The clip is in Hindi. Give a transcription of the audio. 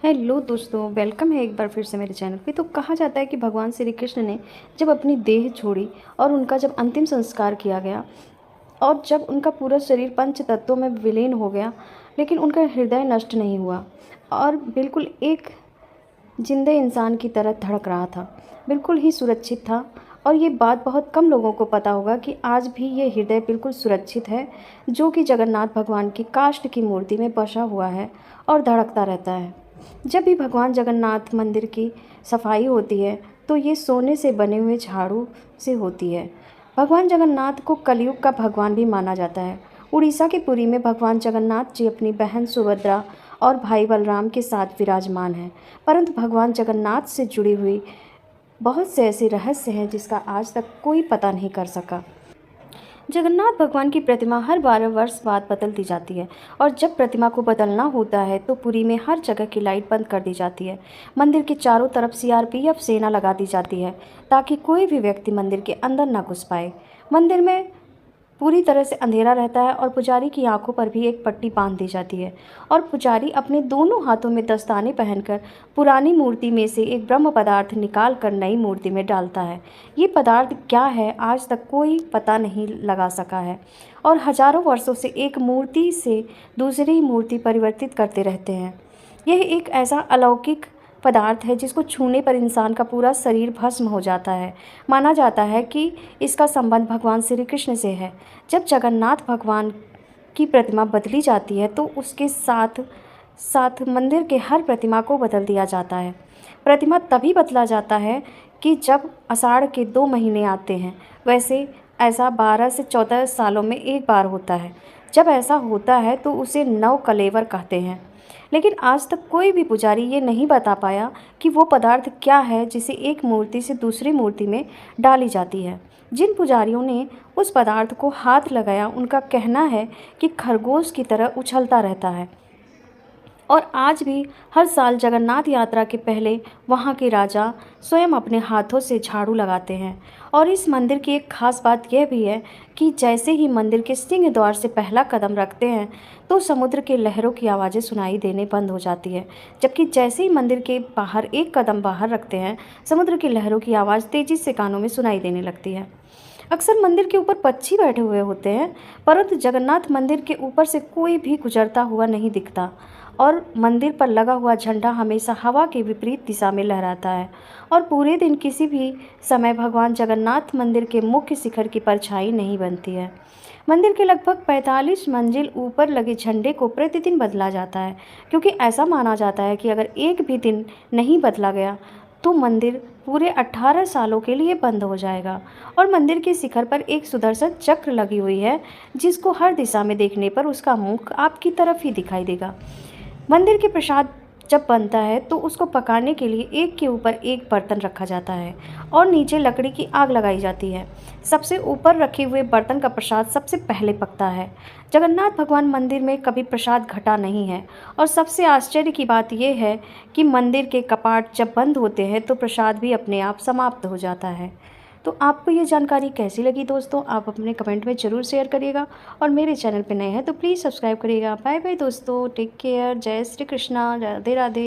हेलो दोस्तों, वेलकम है एक बार फिर से मेरे चैनल पे। तो कहा जाता है कि भगवान श्री कृष्ण ने जब अपनी देह छोड़ी और उनका जब अंतिम संस्कार किया गया और जब उनका पूरा शरीर पंच तत्वों में विलीन हो गया, लेकिन उनका हृदय नष्ट नहीं हुआ और बिल्कुल एक जिंदे इंसान की तरह धड़क रहा था, बिल्कुल ही सुरक्षित था। और ये बात बहुत कम लोगों को पता होगा कि आज भी ये हृदय बिल्कुल सुरक्षित है, जो कि जगन्नाथ भगवान की काष्ठ की मूर्ति में बसा हुआ है और धड़कता रहता है। जब भी भगवान जगन्नाथ मंदिर की सफाई होती है तो ये सोने से बने हुए झाड़ू से होती है। भगवान जगन्नाथ को कलयुग का भगवान भी माना जाता है। उड़ीसा के पुरी में भगवान जगन्नाथ जी अपनी बहन सुभद्रा और भाई बलराम के साथ विराजमान हैं। परंतु भगवान जगन्नाथ से जुड़ी हुई बहुत से ऐसे रहस्य हैं जिसका आज तक कोई पता नहीं कर सका। जगन्नाथ भगवान की प्रतिमा हर 12 वर्ष बाद बदल दी जाती है और जब प्रतिमा को बदलना होता है तो पुरी में हर जगह की लाइट बंद कर दी जाती है। मंदिर के चारों तरफ सीआरपीएफ सेना लगा दी जाती है ताकि कोई भी व्यक्ति मंदिर के अंदर ना घुस पाए। मंदिर में पूरी तरह से अंधेरा रहता है और पुजारी की आंखों पर भी एक पट्टी बांध दी जाती है और पुजारी अपने दोनों हाथों में दस्ताने पहनकर पुरानी मूर्ति में से एक ब्रह्म पदार्थ निकाल कर नई मूर्ति में डालता है। ये पदार्थ क्या है आज तक कोई पता नहीं लगा सका है और हजारों वर्षों से एक मूर्ति से दूसरी मूर्ति परिवर्तित करते रहते हैं। यह एक ऐसा अलौकिक पदार्थ है जिसको छूने पर इंसान का पूरा शरीर भस्म हो जाता है। माना जाता है कि इसका संबंध भगवान श्री कृष्ण से है। जब जगन्नाथ भगवान की प्रतिमा बदली जाती है तो उसके साथ साथ मंदिर के हर प्रतिमा को बदल दिया जाता है। प्रतिमा तभी बदला जाता है कि जब आषाढ़ के 2 महीने आते हैं। वैसे ऐसा 12 से 14 सालों में एक बार होता है। जब ऐसा होता है तो उसे नव कलेवर कहते हैं। लेकिन आज तक कोई भी पुजारी ये नहीं बता पाया कि वो पदार्थ क्या है जिसे एक मूर्ति से दूसरी मूर्ति में डाली जाती है। जिन पुजारियों ने उस पदार्थ को हाथ लगाया उनका कहना है कि खरगोश की तरह उछलता रहता है। और आज भी हर साल जगन्नाथ यात्रा के पहले वहाँ के राजा स्वयं अपने हाथों से झाड़ू लगाते हैं। और इस मंदिर की एक खास बात यह भी है कि जैसे ही मंदिर के सिंह द्वार से पहला कदम रखते हैं तो समुद्र के लहरों की आवाज़ें सुनाई देने बंद हो जाती है, जबकि जैसे ही मंदिर के बाहर एक कदम बाहर रखते हैं समुद्र की लहरों की आवाज़ तेज़ी से कानों में सुनाई देने लगती है। अक्सर मंदिर के ऊपर पक्षी बैठे हुए होते हैं, परंतु जगन्नाथ मंदिर के ऊपर से कोई भी गुजरता हुआ नहीं दिखता और मंदिर पर लगा हुआ झंडा हमेशा हवा के विपरीत दिशा में लहराता है और पूरे दिन किसी भी समय भगवान जगन्नाथ मंदिर के मुख्य शिखर की परछाई नहीं बनती है। मंदिर के लगभग 45 मंजिल ऊपर लगे झंडे को प्रतिदिन बदला जाता है, क्योंकि ऐसा माना जाता है कि अगर एक भी दिन नहीं बदला गया तो मंदिर पूरे 18 सालों के लिए बंद हो जाएगा। और मंदिर के शिखर पर एक सुदर्शन चक्र लगी हुई है जिसको हर दिशा में देखने पर उसका मुख आपकी तरफ ही दिखाई देगा। मंदिर के प्रसाद जब बनता है तो उसको पकाने के लिए एक के ऊपर एक बर्तन रखा जाता है और नीचे लकड़ी की आग लगाई जाती है। सबसे ऊपर रखे हुए बर्तन का प्रसाद सबसे पहले पकता है। जगन्नाथ भगवान मंदिर में कभी प्रसाद घटा नहीं है और सबसे आश्चर्य की बात यह है कि मंदिर के कपाट जब बंद होते हैं तो प्रसाद भी अपने आप समाप्त हो जाता है। तो आपको ये जानकारी कैसी लगी दोस्तों, आप अपने कमेंट में ज़रूर शेयर करिएगा और मेरे चैनल पे नए हैं तो प्लीज़ सब्सक्राइब करिएगा। बाय बाय दोस्तों, टेक केयर, जय श्री कृष्णा, राधे राधे।